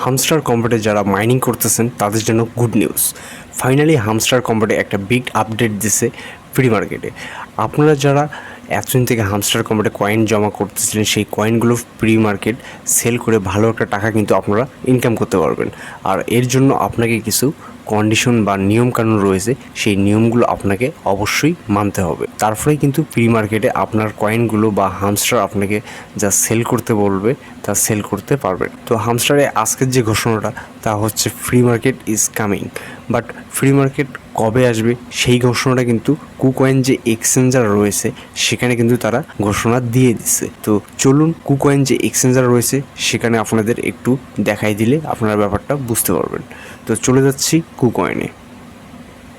Hamster কম্পোটে যারা mining করতেছেন তাদের জন্য গুড নিউজ। ফাইনালি হামস্টার কম্পোটে একটা বিগ আপডেট দিছে প্রি মার্কেটে। আপনারা যারা এতদিন থেকে হামস্টার কম্পোটে কয়েন জমা করতেছিলেন, সেই কয়েনগুলো প্রি মার্কেট সেল করে ভালো একটা টাকা কিন্তু আপনারা ইনকাম করতে পারবেন। আর এর জন্য আপনাকে কিছু কন্ডিশন বা নিয়মকানুন রয়েছে, সেই নিয়মগুলো আপনাকে অবশ্যই মানতে হবে। তারপরে কিন্তু প্রি মার্কেটে আপনার কয়েনগুলো বা হামস্টার আপনাকে যা সেল করতে বলবে তা সেল করতে পারবেন। তো হামস্টারে আজকের যে ঘোষণাটা তা হচ্ছে free market is coming. But free market কবে আসবে সেই ঘোষণাটা কিন্তু কুকয়েন যে এক্সচেঞ্জার রয়েছে সেখানে কিন্তু তারা ঘোষণা দিয়ে দিচ্ছে। তো চলুন কুকয়েন যে এক্সচেঞ্জার রয়েছে সেখানে আপনাদের একটু দেখাই দিলে আপনারা ব্যাপারটা বুঝতে পারবেন। তো চলে যাচ্ছি কুকয়েনে।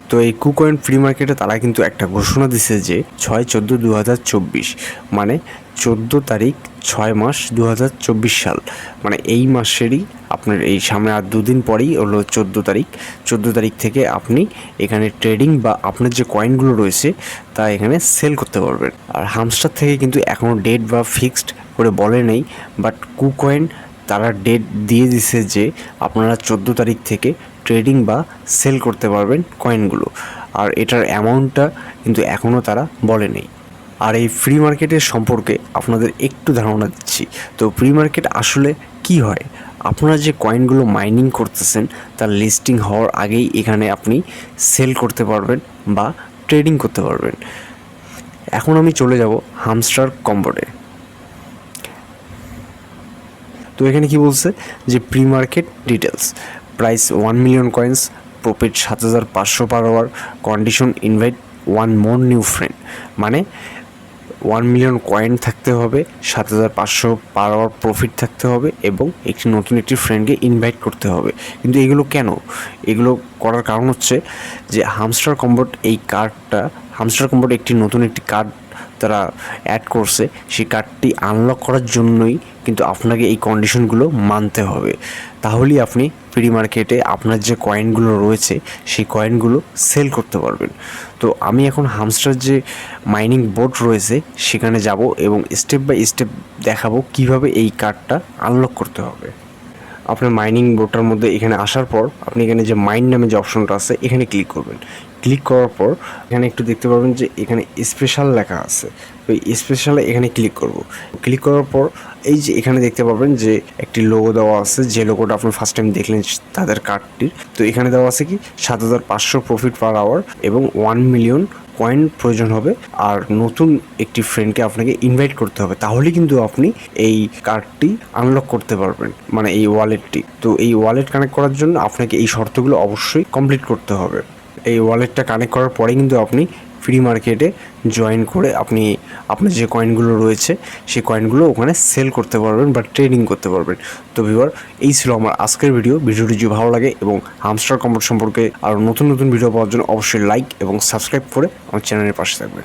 তো এই কুকয়েন ফ্রি মার্কেটে তারা কিন্তু একটা ঘোষণা দিছে যে 6/14/2024 মানে 14 তারিখ 6 মাস 2024 সাল, মানে এই মাসেরই আপনার এই সামনে আর দুদিন পরেই হলো 14 তারিখ থেকে আপনি এখানে ট্রেডিং বা আপনার যে কয়েনগুলো রয়েছে তা এখানে সেল করতে পারবেন। আর হামস্টার থেকে কিন্তু এখনও ডেট বা ফিক্সড করে বলে নেই, বাট কুকয়েন তারা ডেট দিয়ে দিছে যে আপনারা 14 তারিখ থেকে ট্রেডিং বা সেল করতে পারবেন কয়েনগুলো। আর এটার অ্যামাউন্টটা কিন্তু এখনও তারা বলে নেই। আর এই ফ্রি মার্কেটের সম্পর্কে আপনাদের একটু ধারণা দিচ্ছি। তো ফ্রি মার্কেট আসলে কি হয়, আপনারা যে কয়েনগুলো মাইনিং করতেছেন তার লিস্টিং হওয়ার আগেই এখানে আপনি সেল করতে পারবেন বা ট্রেডিং করতে পারবেন। এখন আমি চলে যাব হামস্টার কম্পোটে। তো এখানে কি বলছে যে pre market details, price 1 million coins, profit 7500 per hour, condition invite 1 more new friend. মানে 1 মিলিয়ন কয়েন থাকতে হবে, 7500 পার আওয়ার প্রফিট থাকতে হবে এবং নতুন একটি ফ্রেন্ডকে ইনভাইট করতে হবে। কিন্তু এগুলো কেন? এগুলো করার কারণ হচ্ছে যে হামস্টার কম্পোট এই কার্ডটা, হামস্টার কম্পোট নতুন একটি কার্ড তারা অ্যাড করছে। সেই কার্ডটি আনলক করার জন্যই কিন্তু আপনাকে এই কন্ডিশনগুলো মানতে হবে, তাহলেই আপনি প্রি মার্কেটে আপনার যে কয়েনগুলো রয়েছে সেই কয়েনগুলো সেল করতে পারবেন। তো আমি এখন হামস্টার যে মাইনিং বোর্ড রয়েছে সেখানে যাব এবং স্টেপ বাই স্টেপ দেখাবো কিভাবে এই কার্ডটা আনলক করতে হবে। আপনার মাইনিং বোর্ডটার মধ্যে এখানে আসার পর আপনি এখানে যে মাইন নামে যে অপশনটা আছে এখানে ক্লিক করবেন। ক্লিক করার পর এখানে একটু দেখতে পাবেন যে এখানে স্পেশাল লেখা আছে। তো এই স্পেশালে এখানে ক্লিক করব। ক্লিক করার পর এই যে এখানে দেখতে পাবেন যে একটি লোগো দেওয়া আছে, যে লোগোটা আপনি ফার্স্ট টাইম দেখলেন তাদের কার্ডটির। তো এখানে দেওয়া আছে কি 7500 প্রফিট পার আওয়ার এবং 1 মিলিয়ন কয়েন প্রয়োজন হবে। আর নতুন একটি ফ্রেন্ডকে আপনাকে ইনভাইট করতে হবে, তাহলে কিন্তু আপনি এই কার্ডটি আনলক করতে পারবেন, মানে এই ওয়ালেটটি। তো এই ওয়ালেট কানেক্ট করার জন্য আপনাকে এই শর্তগুলো অবশ্যই কমপ্লিট করতে হবে। এই ওয়ালেটটা কানেক্ট করার পরে কিন্তু আপনি ফ্রি মার্কেটে জয়েন করে আপনি আপনার যে কয়েনগুলো রয়েছে সেই কয়েনগুলো ওখানে সেল করতে পারবেন বা ট্রেডিং করতে পারবেন। তো ভিউয়ার, এই ছিল আমার আজকের ভিডিওটি যদি ভালো লাগে এবং হামস্টার কম্পোট সম্পর্কে আরও নতুন নতুন ভিডিও পাওয়ার জন্য অবশ্যই লাইক এবং সাবস্ক্রাইব করে আমার চ্যানেলের পাশে থাকবেন।